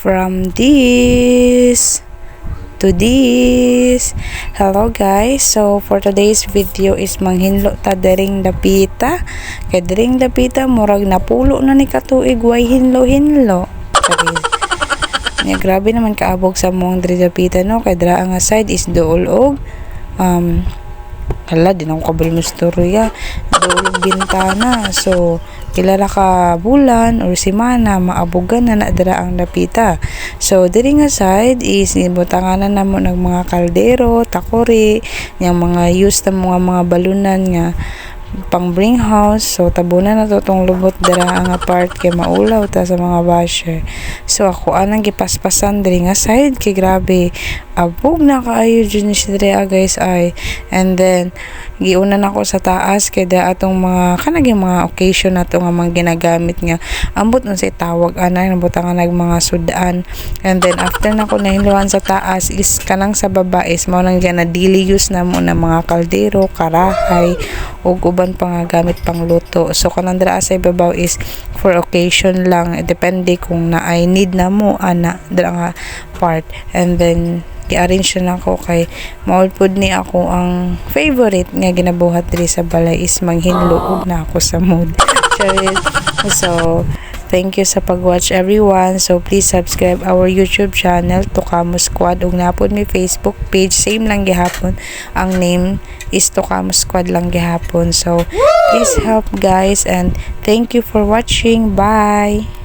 from this to this. Hello guys, so for today's video is manghinlo ta dering dapita. Kay dering dapita murag napulo na ni katuig way hinlo-hinlo. Nya grabe naman kaabog sa mong diri dapita no, kay dra nga side is duol og hala din ako kabal mo storya duol og bintana. So kilala ka bulan or simana maabogan na dira ang dapita. So diri nga side is ibutanganan namo ng mga kaldero, takori, yang mga use ta mga balunan nga pang bring house. So tabunan na to tong lubot dira ang apart kay maulaw ta sa mga basher. So ako anang gipaspasan diri nga side kay grabe abog na kaayo jud ni siya guys ay. And then giuna na ko sa taas kay da atong mga kanang mga occasion nato nga mga ginagamit nga ambot nun sa tawag ana nabutangan nag mga sudan. And then after na ko nahinluan sa taas is kanang sa baba is mao nang na daily use na mo na mga kaldero, karahay ug uban pa nga gamit pang luto. So kanang dira sa ibabaw is for occasion lang, depende kung na I need na mo ana dira nga part. And then i-arrange na ako kay maud pod ni ako ang favorite nga ginabuhat diri sa balay is manghinlo na ako sa mood. So thank you sa pag-watch everyone. So please subscribe our YouTube channel Tokamo Squad ug napod mi Facebook page same lang gihapon. Ang name is Tokamo Squad lang gihapon. So please help guys and thank you for watching. Bye.